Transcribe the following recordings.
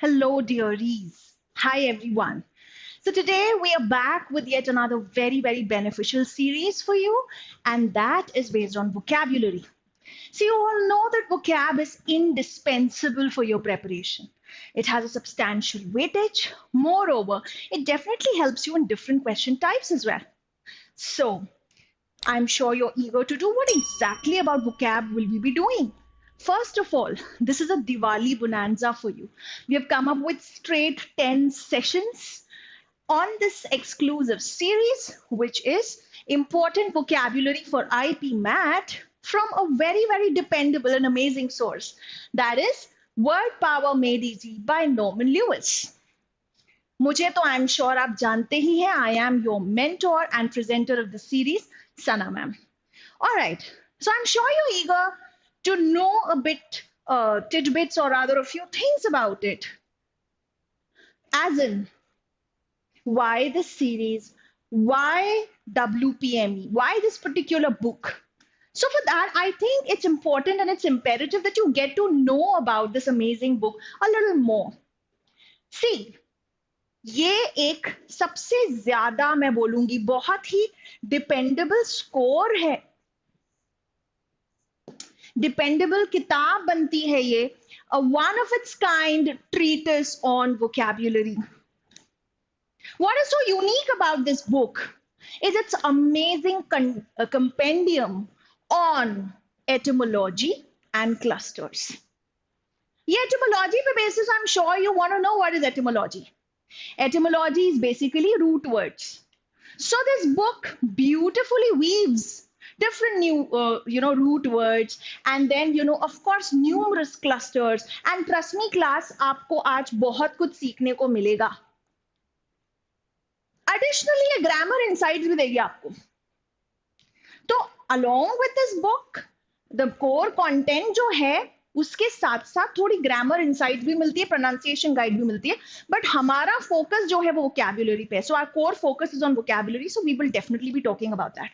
Hello, dearies. Hi, everyone. So, today we are back with yet another very beneficial series for you, and that is based on vocabulary. So, you all know that vocab is indispensable for your preparation. It has a substantial weightage. Moreover, it definitely helps you in different question types as well. So, I'm sure you're eager to do what exactly about vocab will we be doing. First of all, this is a Diwali bonanza for you. We have come up with straight 10 sessions on this exclusive series, which is important vocabulary for IPMAT from a very dependable and amazing source. That is Word Power Made Easy by Norman Lewis. मुझे तो I am sure आप जानते ही हैं I am your mentor and presenter of the series Sana ma'am. All right. So I'm sure you're eager to know a bit tidbits or rather a few things about it. As in, why this series? Why WPME? Why this particular book? So for that, I think it's important and it's imperative that you get to know about this amazing book a little more. See, ये एक सबसे ज्यादा मैं बोलूंगी बहुत ही dependable score है dependable किताब बनती है ये one of its kind treatise on vocabulary. What is so unique about this book is its amazing compendium on etymology and clusters. ये etymology पे basis, I'm sure you want to know what is etymology. Etymology is basically root words. So this book beautifully weaves different new root words and then of course numerous clusters, and trust me class आपको आज बहुत कुछ सीखने को मिलेगा. Additionally ये grammar insights भी देगी आपको. तो along with this book the core content जो है उसके साथ साथ थोड़ी ग्रामर इनसाइट भी मिलती है, प्रोनाउंसिएशन गाइड भी मिलती है, बट हमारा फोकस जो है वो वोकैबुलरी पे. So our core focus is on vocabulary, so we will definitely be talking about that.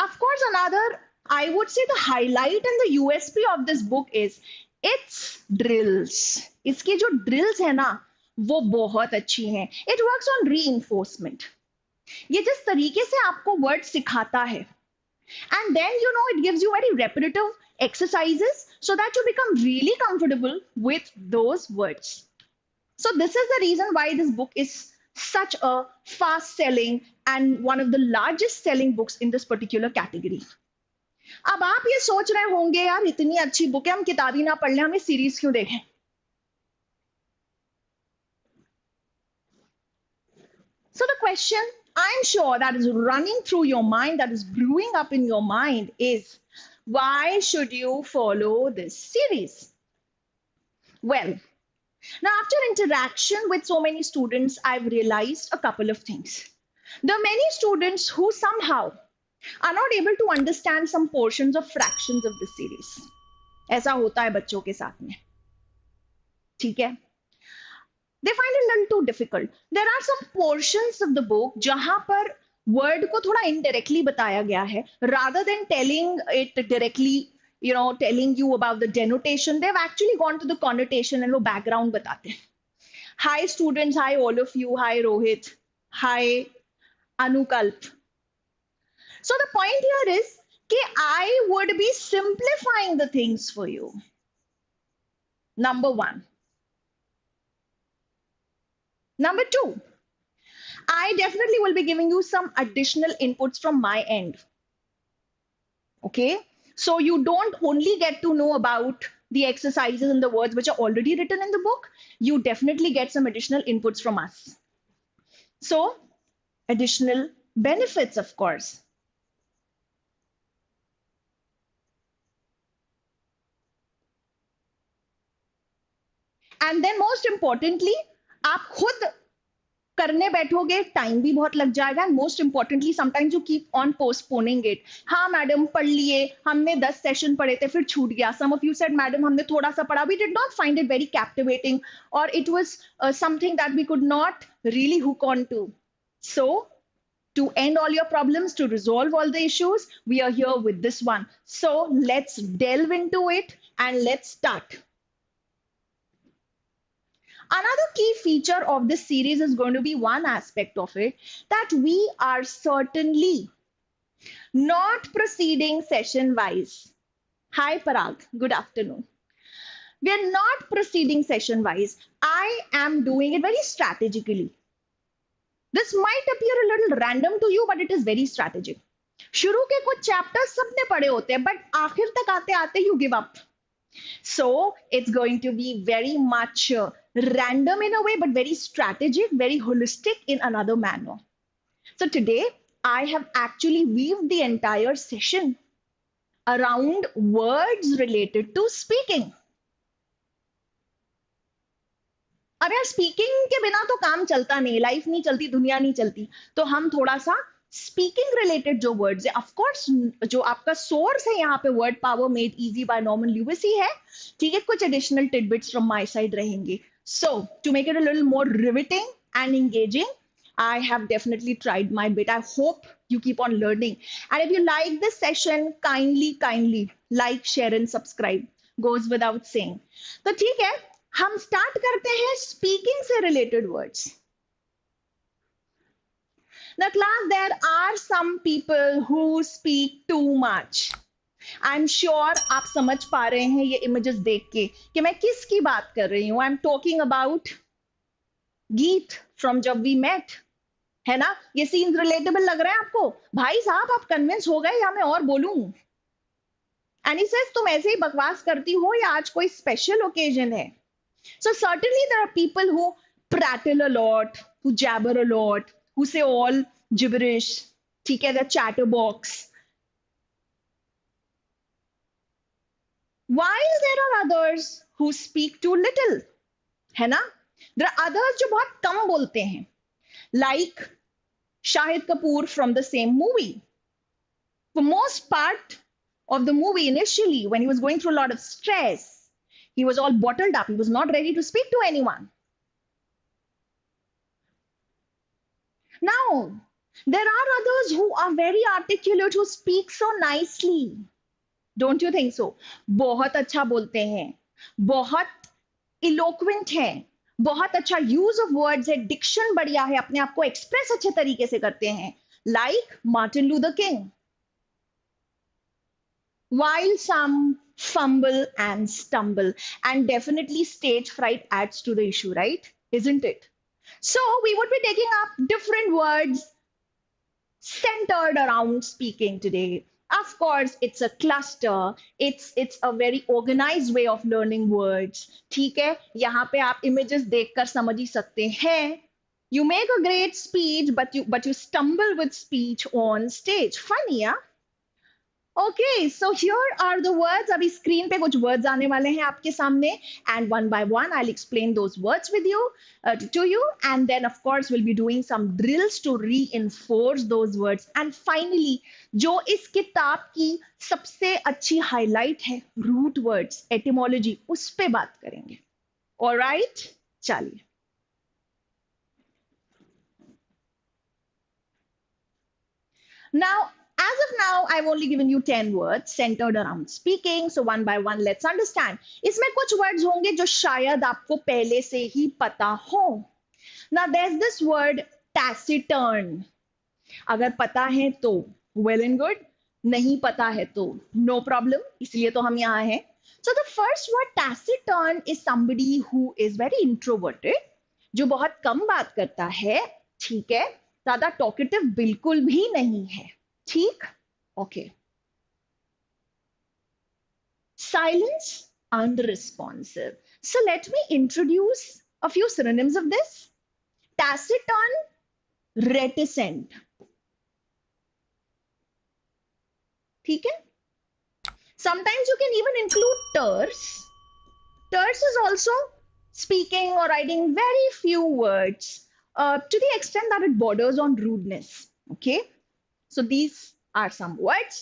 Of course another I would say the highlight and the USP of this book is its drills. इसकी जो drills है ना वो बहुत अच्छी हैं. It works on reinforcement. ये जिस तरीके से आपको वर्ड सिखाता है and then it gives you very repetitive exercises so that you become really comfortable with those words. So this is the reason why this book is such a fast selling and one of the largest selling books in this particular category. अब आप ये सोच रहे होंगे यार इतनी अच्छी book है हम किताबी ना पढ़ लें, हमें सीरीज क्यों देखें? So the question I'm sure that is running through your mind, that is brewing up in your mind is, why should you follow this series? Well, now after interaction with so many students, I've realized a couple of things. There are many students who somehow are not able to understand some portions of fractions of this series. ऐसा होता है बच्चों के साथ में, ठीक है? They find it a little too difficult. There are some portions of the book जहां पर word को थोड़ा indirectly बताया गया है, rather than telling it directly, telling you about the denotation. They've actually gone to the connotation and वो background बताते हैं. Hi students, hi all of you, hi Rohit, hi Anukalp. So the point here is कि I would be simplifying the things for you. Number one. Number two, I definitely will be giving you some additional inputs from my end. Okay, so you don't only get to know about the exercises and the words which are already written in the book, you definitely get some additional inputs from us. So, additional benefits, of course. And then most importantly, आप खुद करने बैठोगे time भी बहुत लग जाएगा, and most importantly sometimes you keep on postponing it. हाँ madam पढ़ लिए, हमने 10 सेशन पढ़े थे फिर छूट गया. Some of you said madam हमने थोड़ा सा पढ़ा, we did not find it very captivating और it was something that we could not really hook on to. So to end all your problems, to resolve all the issues, we are here with this one. So let's delve into it and let's start. Another key feature of this series is going to be one aspect of it, that we are certainly not proceeding session wise. Hi Parag, good afternoon. We are not proceeding session wise. I am doing it very strategically. This might appear a little random to you, but it is very strategic. शुरू के कुछ chapters सबने पढ़े होते हैं, but आखिर तक आते आते you give up. So it's going to be very much random in a way, but very strategic, very holistic in another manner. So today I have actually weaved the entire session around words related to speaking. अब यार speaking के बिना तो काम चलता नहीं, life नहीं चलती, दुनिया नहीं चलती, तो हम थोड़ा सा स्पीकिंग रिलेटेड जो वर्ड्स है, ऑफ कोर्स जो आपका सोर्स है यहाँ पे word power made easy by Norman Lewis ही है, ठीक है, कुछ additional tidbits from my side रहेंगे. So to make it a little more riveting and engaging, I have definitely tried my bit. I hope you keep on learning. And if you like this session, kindly like, share and subscribe. Goes without saying. तो ठीक है, हम start करते हैं speaking से related words. Now class, there are some people who speak too much. I'm sure आप समझ पा रहे हैं ये इमेजेस देख के कि मैं किसकी बात कर रही हूं. I'm talking about गीत फ्रॉम जब वी मेट, है ना. ये सीन्स रिलेटेबल लग रहे हैं आपको? भाई साहब आप कन्विंस हो गए या मैं और बोलूं? एंड ही सेज तुम ऐसे ही बकवास करती हो या आज कोई स्पेशल ओकेजन है? So certainly there are people who prattle a lot, who jabber a lot, who say all gibberish, ठीक है, the chatterbox. While there are others who speak too little, है ना. There are others जो बहुत कम बोलते हैं, like Shahid Kapoor from the same movie. For most part of the movie, initially, when he was going through a lot of stress, he was all bottled up. He was not ready to speak to anyone. Now, there are others who are very articulate, who speak so nicely. Don't you think so? बहुत अच्छा बोलते हैं, बहुत eloquent हैं, बहुत अच्छा use of words है, Dickson बढ़िया है, अपने आप को एक्सप्रेस अच्छे तरीके से करते हैं, like Martin Luther king. While some fumble and stumble, and definitely stage fright adds to the issue, right? Isn't it? So we would be taking up different words centered around speaking today. Of course, it's a cluster. It's a very organized way of learning words. ठीक है, यहाँ पे आप images देखकर समझ ही सकते हैं. You make a great speech, but you stumble with speech on stage. Funny, yeah? Okay, so here are the words. अभी screen पे कुछ words आने वाले हैं आपके सामने, and one by one I'll explain those words with you, to you, and then of course we'll be doing some drills to reinforce those words. And finally, जो इस किताब की सबसे अच्छी highlight है, root words, etymology, उस पे बात करेंगे. All right, चलिए. Now, as of now, I've only given you 10 words centered around speaking. So one by one, let's understand. इसमें कुछ words होंगे जो शायद आपको पहले से ही पता हो. Now there's this word taciturn. अगर पता है तो well and good. नहीं पता है तो no problem. इसलिए तो हम यहाँ हैं. So the first word taciturn is somebody who is very introverted. जो बहुत कम बात करता है. ठीक है. ज्यादा talkative बिल्कुल भी नहीं है. ठीक? Okay. Silence, unresponsive. So let me introduce a few synonyms of this. Taciturn, reticent. ठीक है? Sometimes you can even include terse. Terse is also speaking or writing very few words to the extent that it borders on rudeness. Okay? So these are some words.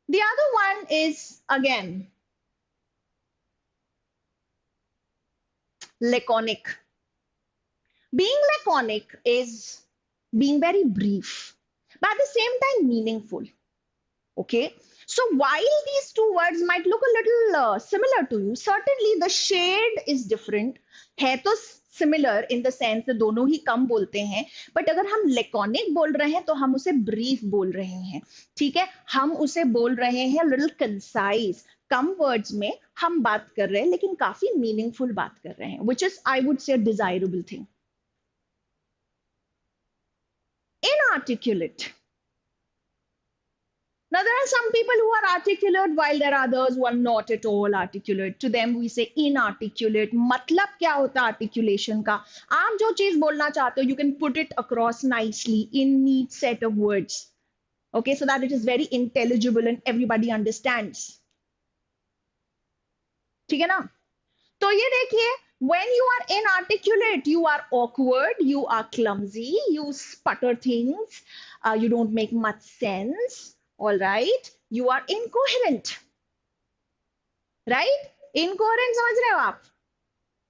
The other one is, again, laconic. Being laconic is being very brief, but at the same time meaningful. Okay? So while these two words might look a little similar to you, certainly the shade is different. है तो similar in the sense that दोनों ही कम बोलते हैं, but अगर हम laconic बोल रहे हैं तो हम उसे brief बोल रहे हैं, ठीक है? हम उसे बोल रहे हैं little concise, कम words में हम बात कर रहे हैं लेकिन काफी meaningful बात कर रहे हैं, which is I would say a desirable thing. Inarticulate. Now, there are some people who are articulate while there are others who are not at all articulate. To them, we say inarticulate. मतलब क्या होता है articulation का? आप जो चीज बोलना चाहते हो, you can put it across nicely in neat set of words. Okay, so that it is very intelligible and everybody understands. ठीक है ना? तो ये देखिए, when you are inarticulate, you are awkward, you are clumsy, you sputter things, you don't make much sense. All right, you are incoherent, right? Incoherent समझ रहे हो आप?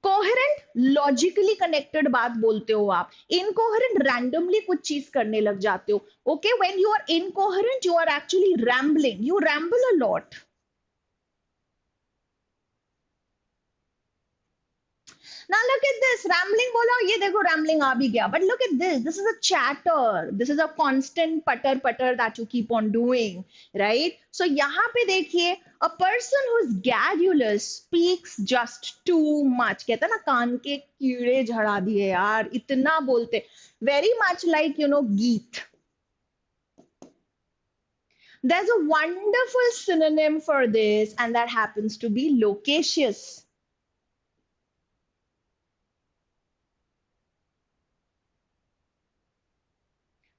Coherent, logically connected बात बोलते हो आप. Incoherent, randomly कुछ चीज करने लग जाते हो. Okay, when you are incoherent, you are actually rambling. You ramble a lot. Now look at this, rambling बोला, ये देखो rambling आ भी गया. But look at this. This is a chatter. This is a constant putter that you keep on doing, right? So यहाँ पे देखिए, a person who's garrulous speaks just too much. कहता ना कान के कीड़े झड़ा दिए यार, इतना बोलते. Very much like गीत. There's a wonderful synonym for this, and that happens to be loquacious.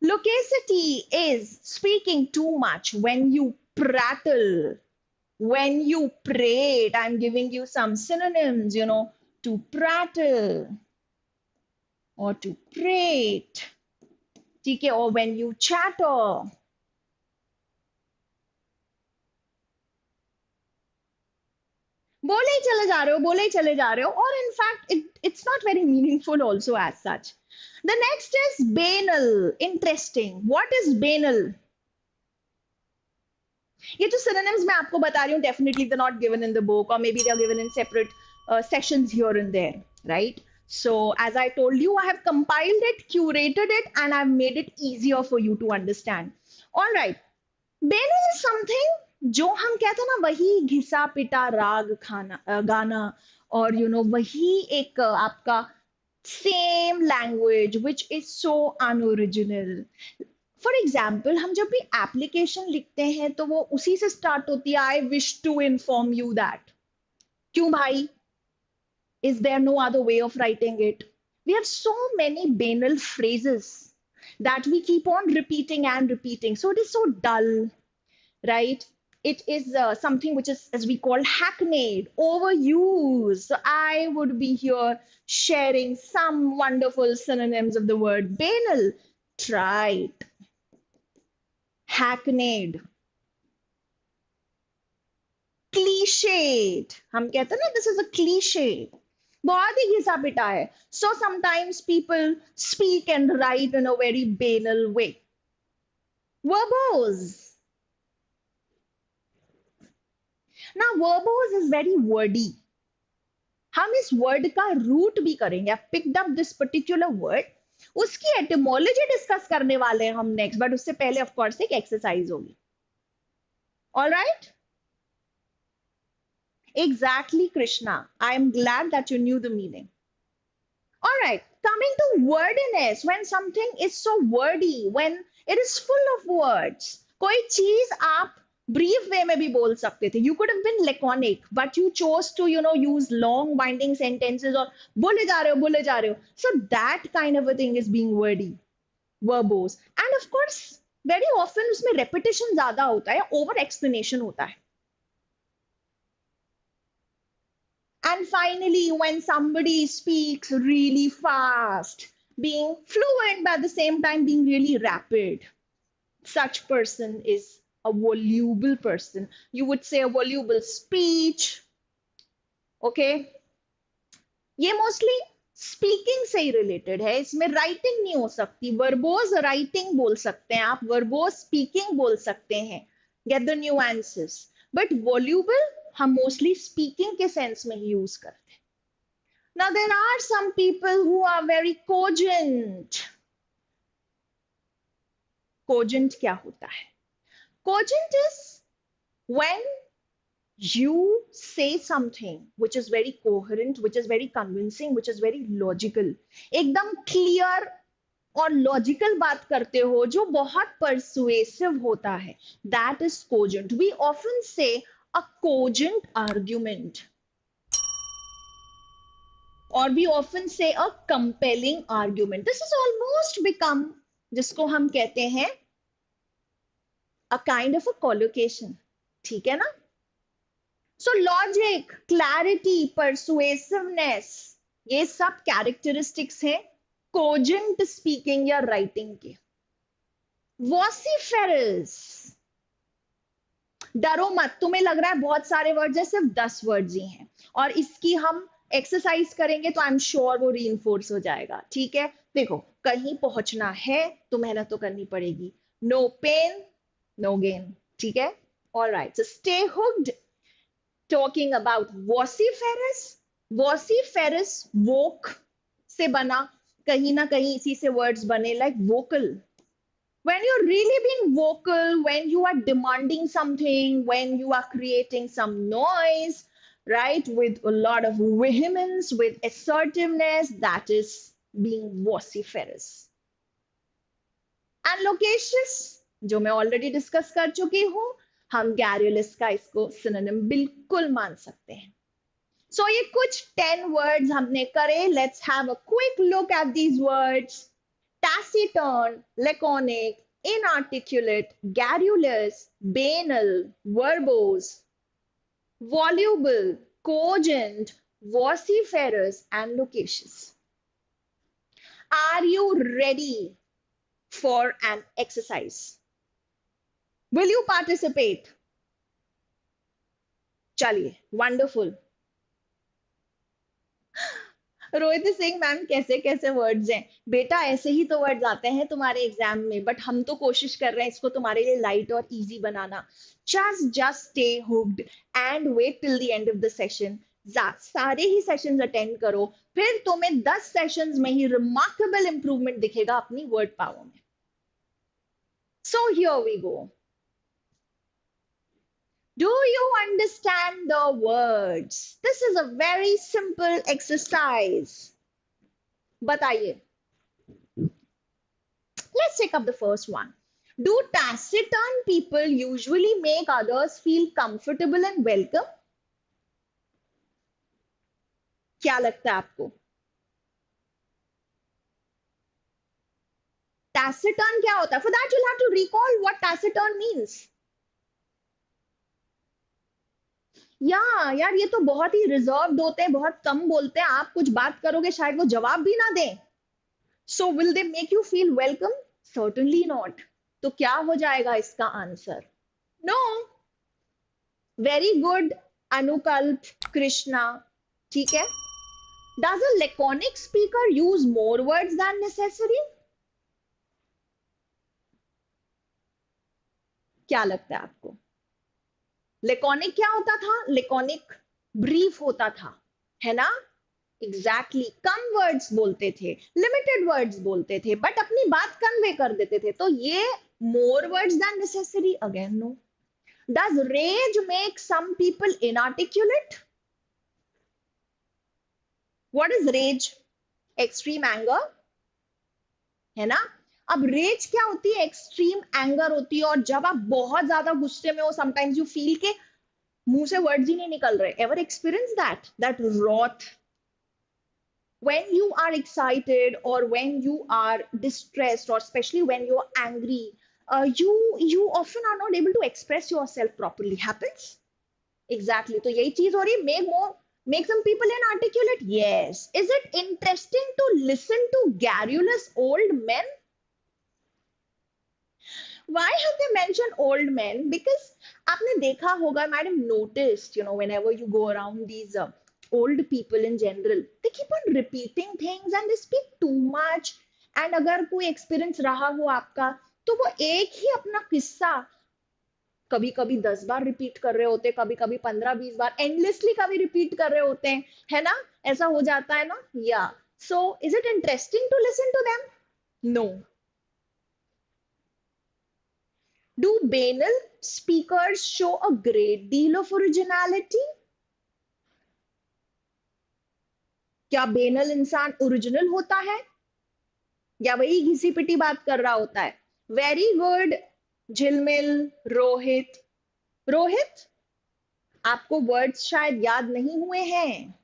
Loquacity is speaking too much, when you prattle, when you prate. I'm giving you some synonyms, to prattle or to prate. Okay, or when you chatter. बोले ही चले जा रहे हो, बोले ही चले जा रहे हो, or in fact it's not very meaningful also as such. The next is banal. Interesting. What is banal? ये जो synonyms मैं आपको बता रही हूँ, definitely they're not given in the book, or maybe they're given in separate sections here and there, right? So as I told you, I have compiled it, curated it, and I've made it easier for you to understand. All right. Banal is something जो हम कहते हैं ना, वही घिसा पिटा राग खाना गाना, और वही एक आपका same language which is so unoriginal. For example, हम जब भी application लिखते हैं तो वो उसी से start होती है, I wish to inform you that. क्यों भाई? Is there no other way of writing it? We have so many banal phrases that we keep on repeating and repeating. So it is so dull, right? It is something which is, as we call, hackneyed, overused. So I would be here sharing some wonderful synonyms of the word banal. Trite, hackneyed, cliched. हम कहते हैं ना, this is a cliche. बहुत ही घिसा पिटा है. So sometimes people speak and write in a very banal way. Verbose. Now verbose is very wordy. हम इस word का रूट भी करेंगे. I picked up this particular word. उसकी etymology डिस्कस करने वाले हैं हम नेक्स्ट, बट उससे पहले ऑफ कोर्स एक एक्सरसाइज होगी. All right? Exactly, Krishna. I am glad that you knew the meaning. All right, coming to wordiness, when something is so wordy, when it is full of words. कोई चीज आप brief way में भी बोल सकते थे. You could have been laconic, but you chose to, use long winding sentences और बोले जा रहे हो. So that kind of a thing is being wordy, verbose. And of course, very often उसमें repetition ज़्यादा होता है, over explanation होता है. And finally, when somebody speaks really fast, being fluent but at the same time being really rapid, such person is a voluble person. You would say a voluble speech. Okay? ये mostly speaking से ही related है. इसमें writing नहीं हो सकती. Verbose writing बोल सकते हैं आप, verbose speaking बोल सकते हैं. get the nuances. But voluble हम mostly speaking के sense में ही use करते हैं. Now there are some people who are very cogent. Cogent क्या होता है? Cogent is when you say something which is very coherent, which is very convincing, which is very logical. एकदम clear और logical बात करते हो जो बहुत परसुएसिव होता है. That is cogent. We often say a cogent argument और we often say a compelling argument. This is almost become जिसको हम कहते हैं a kind of a collocation. ठीक है ना? सो लॉजिक, क्लैरिटी, परसुएसिवनेस, ये सब कैरेक्टरिस्टिक्स हैं कोजेंट स्पीकिंग या राइटिंग के. वॉसिफेरस, डरो मत, तुम्हें लग रहा है बहुत सारे वर्ड्स हैं, सिर्फ 10 वर्ड्स ही हैं और इसकी हम एक्सरसाइज करेंगे तो आई एम श्योर वो रीइंफोर्स हो जाएगा. ठीक है, देखो कहीं पहुंचना है तो मेहनत तो करनी पड़ेगी. No pain no gain. ठीक है, alright, so stay hooked. Talking about vociferous. Vociferous voc से बना, कहीं ना कहीं इसी से वर्ड्स बने, like vocal. When you're really being vocal, when you are demanding something, when you are creating some noise, right, with a lot of vehemence, with assertiveness, that is being vociferous. And loquacious, जो मैं already discuss कर चुकी हूँ, हम garrulous का इसको synonym बिल्कुल मान सकते हैं. So ये कुछ 10 words हमने करे. Let's have a quick look at these words. Taciturn, laconic, inarticulate, garrulous, banal, verbose, voluble, cogent, vociferous, and loquacious. Are you ready for an exercise? Will you participate? चलिए, wonderful. Rohit Singh ma'am, कैसे कैसे words हैं बेटा? ऐसे ही तो words आते हैं तुम्हारे एग्जाम में, बट हम तो कोशिश कर रहे हैं इसको तुम्हारे लिए लाइट और इजी बनाना. Just stay hooked and wait till the end of the session. सारे ही सेशंस अटेंड करो, फिर तुम्हें 10 सेशंस में ही रिमार्केबल इंप्रूवमेंट दिखेगा अपनी वर्ड पावर में. So here we go. Do you understand the words? This is a very simple exercise. बताइए. Let's take up the first one. Do taciturn people usually make others feel comfortable and welcome? क्या लगता है आपको? Taciturn क्या होता है? For that you'll have to recall what taciturn means. यार ये तो बहुत ही रिजर्व्ड होते हैं, बहुत कम बोलते हैं. आप कुछ बात करोगे शायद वो जवाब भी ना दें. So will they make you feel welcome? Certainly not. तो क्या हो जाएगा इसका answer? No. Very good Anukalp Krishna. ठीक है. Does a laconic speaker use more words than necessary? क्या लगता है आपको? लेकोनिक क्या होता था? लेकोनिक ब्रीफ होता था, है ना? एग्जैक्टली. कम वर्ड्स बोलते थे, लिमिटेड वर्ड्स बोलते थे, बट अपनी बात कन्वे कर देते थे. तो ये more words than necessary? Again no. Does rage make some people inarticulate? What is rage? Extreme anger, है ना? अब रेज क्या होती है? एक्सट्रीम एंगर होती है. और जब आप बहुत ज्यादा गुस्से में हो, समटाइम्स यू फील के मुंह से वर्ड्स ही नहीं निकल रहे. Ever experience that wrath? when you are excited or when you are distressed or especially when you are angry, you often are not able to express yourself properly. Happens? Exactly. तो यही चीज हो रही है. Make some people inarticulate. Yes. Is it interesting to listen to garrulous old men? Why have they mentioned old men? Because आपने देखा होगा, might have noticed, whenever you go around these old people in general, they keep on repeating things and they speak too much. And अगर कोई experience रहा हो आपका, तो वो एक ही अपना किस्सा कभी कभी 10 बार रिपीट कर रहे होते हैं, कभी कभी 15-20 बार, एंडलेसली कभी रिपीट कर रहे होते हैं, है ना? ऐसा हो जाता है ना? या so is it interesting to listen to them? No. Do banal speakers show a great deal of originality? क्या बेनल इंसान ओरिजिनल होता है या वही घिसी पिटी बात कर रहा होता है? वेरी गुड झिलमिल. रोहित. रोहित, आपको वर्ड्स शायद याद नहीं हुए हैं.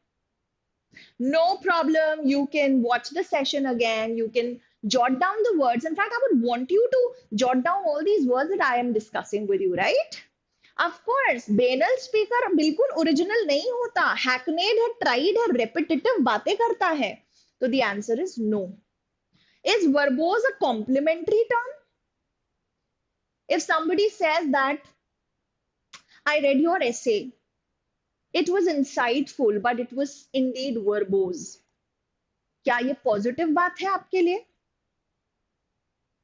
No problem. You can watch the session again. You can jot down the words. In fact, I would want you to jot down all these words that I am discussing with you, right? Of course, banal speaker बिल्कुल original नहीं होता, hackneyed है, tried है, repetitive बातें करता है. तो the answer is no. Is verbose a complimentary term? If somebody says that I read your essay, it was insightful, but it was indeed verbose, क्या ये पॉजिटिव बात है आपके लिए?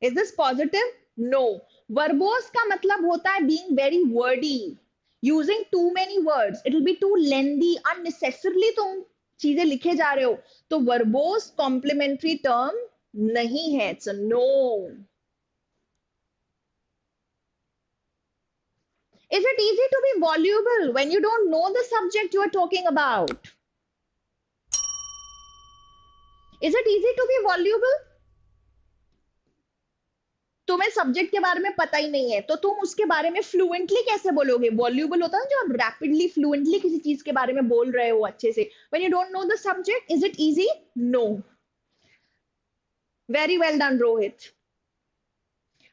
Is this positive? No. Verbose का मतलब होता है being very wordy, using too many words. It will be too lengthy, unnecessarily तुम चीजें लिखे जा रहे हो. तो verbose complimentary term नहीं है. It's a no. Is it easy to be voluble when you don't know the subject you are talking about? Is it easy to be voluble? तुम्हें सब्जेक्ट के बारे में पता ही नहीं है तो तुम उसके बारे में फ्लुएंटली कैसे बोलोगे? वॉल्यूबल होता है जो आप रैपिडली फ्लुएंटली किसी चीज के बारे में बोल रहे हो अच्छे से. When you don't know the subject, is it easy? No. Very well done Rohit.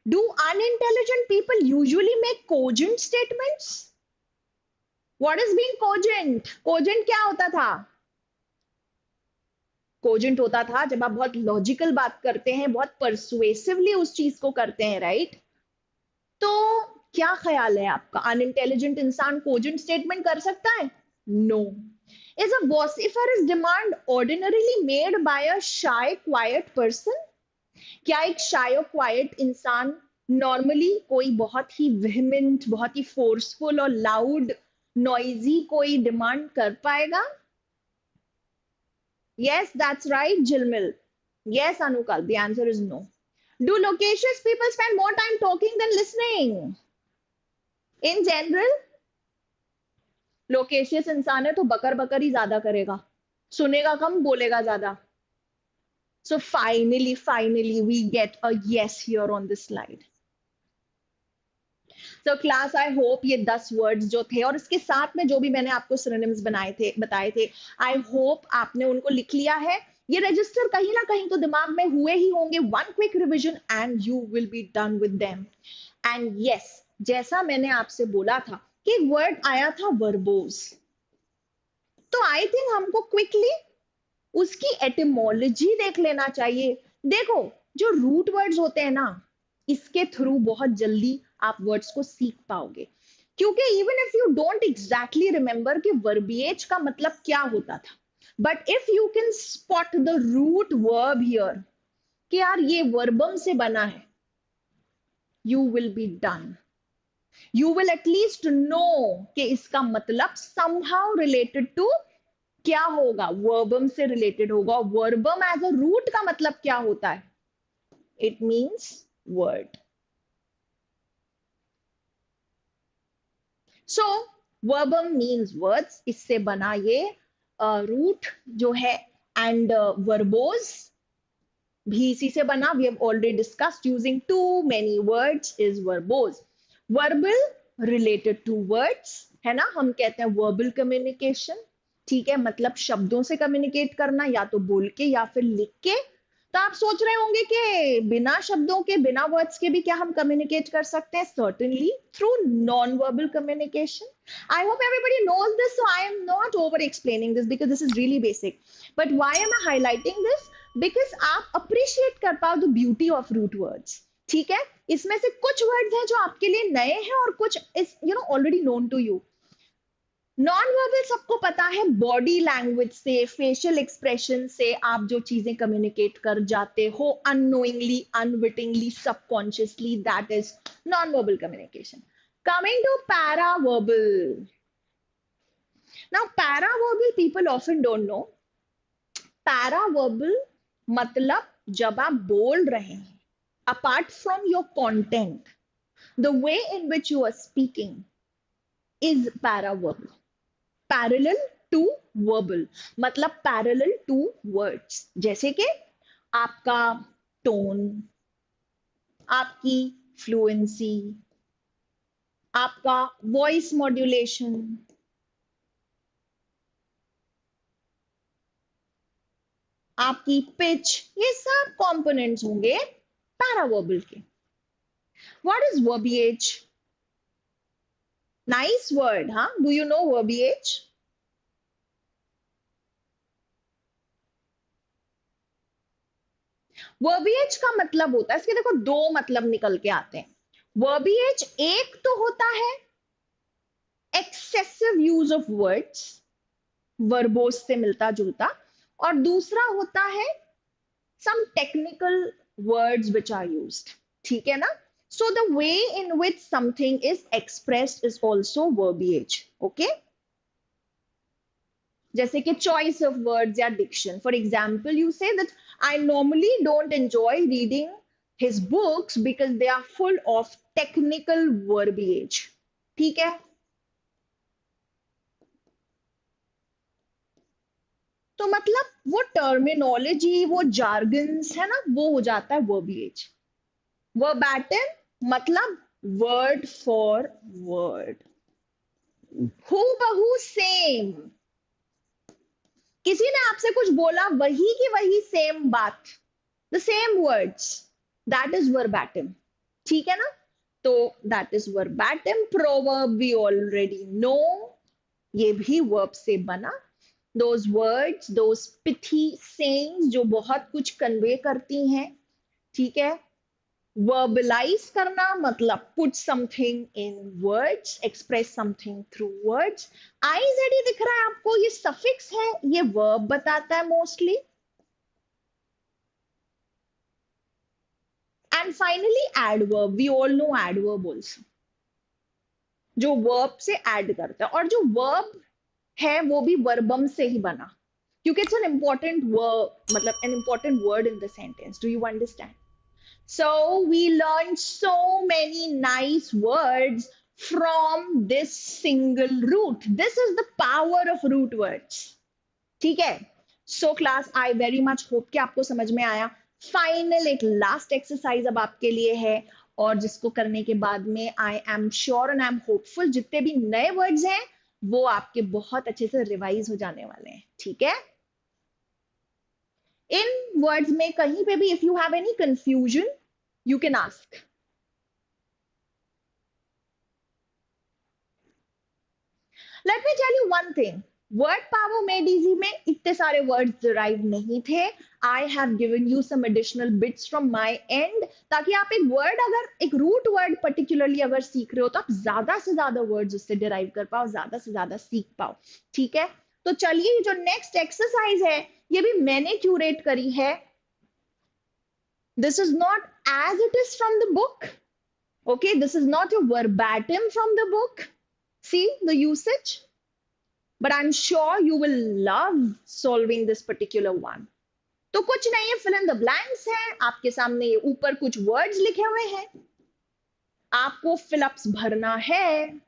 Do unintelligent people usually make cogent statements? What is being cogent? Cogent क्या होता था? कोजेंट होता था जब आप बहुत लॉजिकल बात करते हैं, बहुत परसुएसिवली उस चीज को करते हैं, राइट? तो क्या ख्याल है आपका, अनइंटेलिजेंट इंसान कोजेंट स्टेटमेंट कर सकता है? No. Is a vociferous demand ordinarily made by a shy quiet person? क्या एक शाय और क्वाइट इंसान नॉर्मली कोई बहुत ही वेहमेंट, बहुत ही फोर्सफुल और लाउड नॉइजी कोई डिमांड कर पाएगा? Yes, that's right, Jilmil. Yes, Anukal, the answer is no. Do loquacious people spend more time talking than listening? In general, loquacious इंसान है तो बकर बकर ही ज्यादा करेगा, सुनेगा कम, बोलेगा ज्यादा. So finally, we get a yes here on this slide. So class, I hope ये 10 words जो थे और इसके साथ में जो भी मैंने आपको synonyms बताए थे, I hope आपने उनको लिख लिया है. ये रजिस्टर कहीं ना कहीं तो दिमाग में हुए ही होंगे. One quick revision and you will be done with them. And yes, जैसा मैंने आपसे बोला था कि वर्ड आया था verbose, तो I think हमको क्विकली उसकी एटिमोलॉजी देख लेना चाहिए. देखो, जो रूट वर्ड्स होते हैं ना, इसके थ्रू बहुत जल्दी आप वर्ड्स को सीख पाओगे, क्योंकि even if you don't exactly remember कि वर्बिएज का मतलब क्या होता था, but if you can spot the root verb here कि यार ये वर्बम से बना है, you will be done. You will at least know कि इसका मतलब समहाउ रिलेटेड टू क्या होगा, वर्बम से रिलेटेड होगा. वर्बम एज अ रूट का मतलब क्या होता है? It means word. So verbum means words, इससे बना ये रूट जो है. एंड वर्बोज भी इसी से बना. We have already discussed using too many words is verbose. Verbal related to words है ना, हम कहते हैं वर्बल कम्युनिकेशन. ठीक है, मतलब शब्दों से कम्युनिकेट करना, या तो बोल के या फिर लिख के. तो आप सोच रहे होंगे कि बिना शब्दों के, बिना वर्ड्स के भी क्या हम कम्युनिकेट कर सकते हैं? Certainly through non verbal communication. I hope everybody knows this, so I am not over explaining this because this is really basic. But why am I highlighting this? Because आप appreciate कर पाओ the beauty of root words. ठीक है, इसमें से कुछ words हैं जो आपके लिए नए हैं और कुछ is already known to you. Non verbal सबको पता है, बॉडी लैंग्वेज से, फेशियल एक्सप्रेशन से आप जो चीजें कम्युनिकेट कर जाते हो unknowingly, unwittingly, subconsciously, that is non verbal communication. Coming to paraverbal. Now, paraverbal people often don't know. Paraverbal मतलब जब आप बोल रहे हैं, apart from your content, the way in which you are speaking is paraverbal. Parallel to verbal मतलब parallel to words. जैसे कि आपका टोन, आपकी फ्लुएंसी, आपका वॉइस मॉड्यूलेशन, आपकी पिच, ये सब कंपोनेंट्स होंगे पैरावर्बल के. What is verbiage? Nice word. हाँ, do you know verbiage? Verbiage का मतलब होता है, इसके देखो दो मतलब निकल के आते हैं. वर्बिएज एक तो होता है excessive use of words, verbose से मिलता जुलता, और दूसरा होता है some technical words which are used. ठीक है ना? So the way in which something is expressed is also verbiage. Okay? जैसे कि choice of words या diction. For example, you say that I normally don't enjoy reading his books because they are full of technical verbiage. ठीक है? तो मतलब वो terminology, वो jargons है ना, वो हो जाता है वर्बिएज. वर्बैटिम मतलब वर्ड फॉर वर्ड, हूबहू सेम. किसी ने आपसे कुछ बोला, वही की वही सेम बात, the same words, that is verbatim. ठीक है ना? तो that is verbatim. Proverb we already know, ये भी वर्ब से बना. those words, those pithy sayings जो बहुत कुछ कन्वे करती हैं. ठीक है? verbalize करना मतलब put something in words, express something through words. IZD दिख रहा है आपको, ये suffix है, ये verb बताता है mostly. And finally adverb, we all know adverb also, जो verb से add करता है. और जो verb है वो भी वर्बम से ही बना, क्योंकि इट्स एन इंपॉर्टेंट वर्ब, मतलब an important word in the sentence. Do you understand? So we learn so many nice words from this single root. This is the power of root words. ठीक है? So class, I very much hope कि आपको समझ में आया. Final एक last exercise अब आपके लिए है, और जिसको करने के बाद में I am sure and I am hopeful जितने भी नए वर्ड्स हैं वो आपके बहुत अच्छे से रिवाइज हो जाने वाले हैं. ठीक है? इन वर्ड्स में कहीं पे भी if you have any confusion you can ask. Let me tell you one thing. Word power made easy में इतने सारे वर्ड्स डिराइव नहीं थे. I have given you some additional bits from my end, ताकि आप एक वर्ड, अगर एक रूट वर्ड पर्टिकुलरली अगर सीख रहे हो, तो आप ज्यादा से ज्यादा वर्ड्स उससे डिराइव कर पाओ, ज्यादा से ज्यादा सीख पाओ. ठीक है? तो चलिए, जो नेक्स्ट एक्सरसाइज है ये भी मैंने क्यूरेट करी है. This is not as it is from the book. Okay, this is not your verbatim from the book. See the usage. But I'm sure you will love solving this particular one. तो कुछ नहीं है, fill in the blanks है आपके सामने. ये ऊपर कुछ words लिखे हुए हैं, आपको fill-ups भरना है.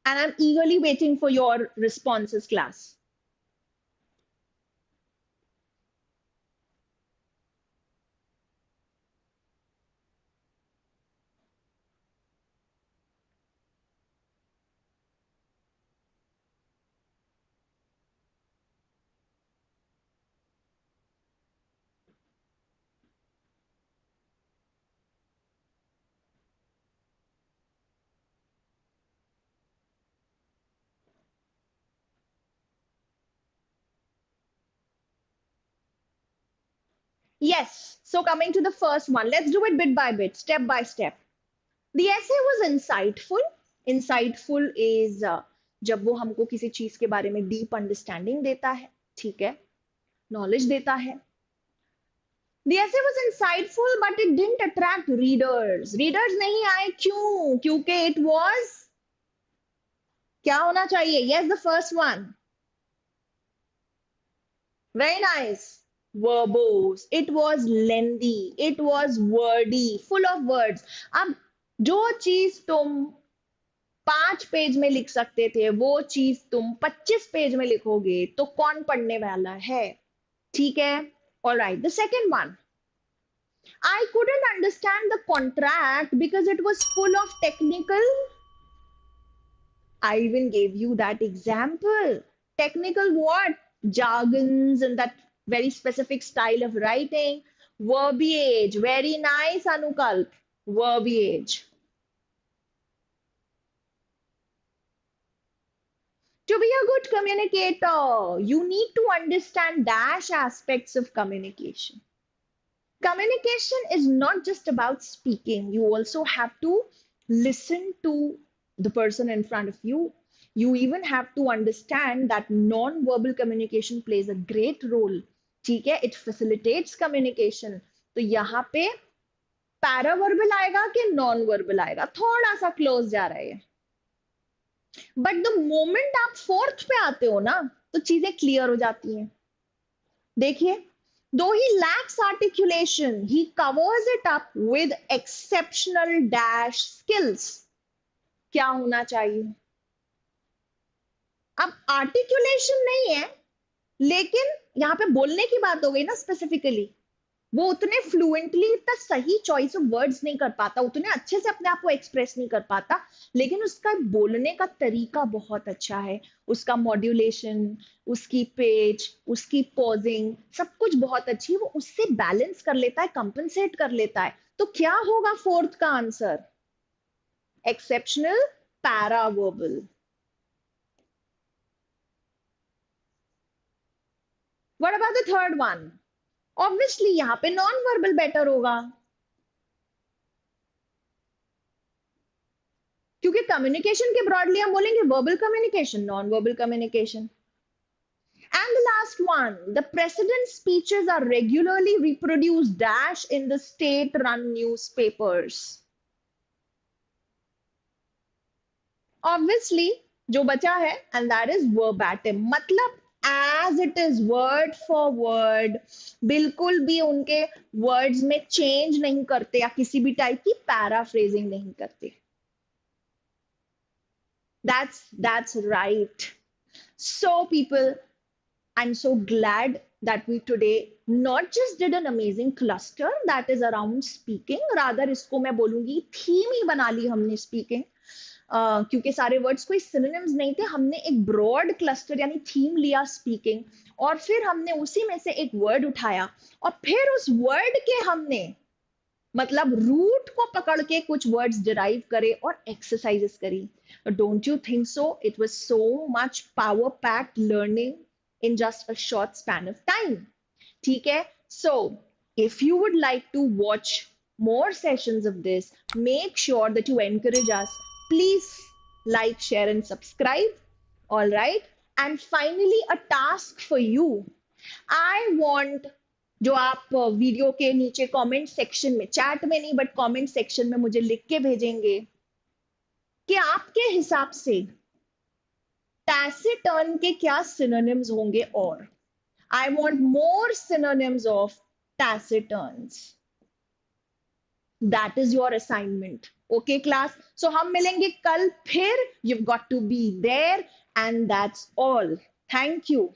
And I'm eagerly waiting for your responses, class. Yes. So coming to the first one, let's do it bit by bit, step by step. The essay was insightful. Insightful is जब वो हमको किसी चीज के बारे में डीप अंडरस्टैंडिंग देता है, ठीक है, नॉलेज देता है. The essay was insightful, but it didn't attract readers. Readers नहीं आए क्यों? क्योंकि it was क्या होना चाहिए? Yes, the first one. Very nice. Verbose. It was lengthy. It was wordy, full of words. अब जो चीज तुम 5 पेज में लिख सकते थे, वो चीज तुम 25 पेज में लिखोगे, तो कौन पढ़ने वाला है? ठीक है. All right. The second one. I couldn't understand the contract because it was full of technical. I even gave you that example. Technical what? Jargons and that very specific style of writing. Verbiage. Very nice, Anukalp. Verbiage. To be a good communicator, you need to understand dash aspects of communication. Communication is not just about speaking. You also have to listen to the person in front of you. You even have to understand that non-verbal communication plays a great role. ठीक है, it facilitates communication. तो यहाँ पे paraverbal आएगा कि non-verbal आएगा? थोड़ा सा close जा रहा है. बट द मोमेंट आप फोर्थ पे आते हो ना, तो चीजें क्लियर हो जाती हैं. देखिए, though he lacks articulation, he covers it up with exceptional dash skills. क्या होना चाहिए? अब आर्टिकुलेशन नहीं है, लेकिन यहां पे बोलने की बात हो गई ना स्पेसिफिकली. वो उतने फ्लुएंटली, इतना सही चॉइस ऑफ वर्ड्स नहीं कर पाता, उतने अच्छे से अपने आप को एक्सप्रेस नहीं कर पाता, लेकिन उसका बोलने का तरीका बहुत अच्छा है. उसका मॉड्यूलेशन, उसकी पेच, उसकी पॉजिंग, सब कुछ बहुत अच्छी. वो उससे बैलेंस कर लेता है, कंपनसेट कर लेता है. तो क्या होगा फोर्थ का आंसर? Exceptional paraverbal. What about the third one? Obviously यहां पे नॉन वर्बल बेटर होगा, क्योंकि कम्युनिकेशन के ब्रॉडली हम बोलेंगे verbal communication, non verbal communication. And the last one, the president's speeches are regularly reproduced dash in the state-run newspapers. Obviously, जो बचा है, and that is verbatim. मतलब as it is word for word, बिल्कुल भी उनके words में change नहीं करते या किसी भी टाइप की पैराफ्रेजिंग नहीं करते. That's right. So people, I'm so glad that we today not just did an amazing cluster that is around speaking, rather इसको मैं बोलूंगी थीम ही बना ली हमने स्पीकिंग. क्योंकि सारे वर्ड्स कोई सिनोनिम्स नहीं थे, हमने एक ब्रॉड क्लस्टर यानी थीम लिया स्पीकिंग, और फिर हमने उसी में से एक वर्ड उठाया और फिर उस वर्ड के हमने मतलब रूट को पकड़ के कुछ वर्ड्स डिराइव करे और एक्सरसाइजेस करी. Don't you think so? It was so much power packed learning in just a short span of time. ठीक है? So, if you would like to watch more sessions of this, make sure that you encourage us. Please like, share, and subscribe. All right? And finally, a task for you. I want जो आप video के नीचे comment section में, chat में नहीं but comment section में मुझे लिख के भेजेंगे कि आपके हिसाब से टैसिटर्न के क्या सिनोनिम्स होंगे. और I want more synonyms of taciturns. That is your assignment. Okay class? So हम मिलेंगे कल फिर. you've got to be there and that's all. Thank you.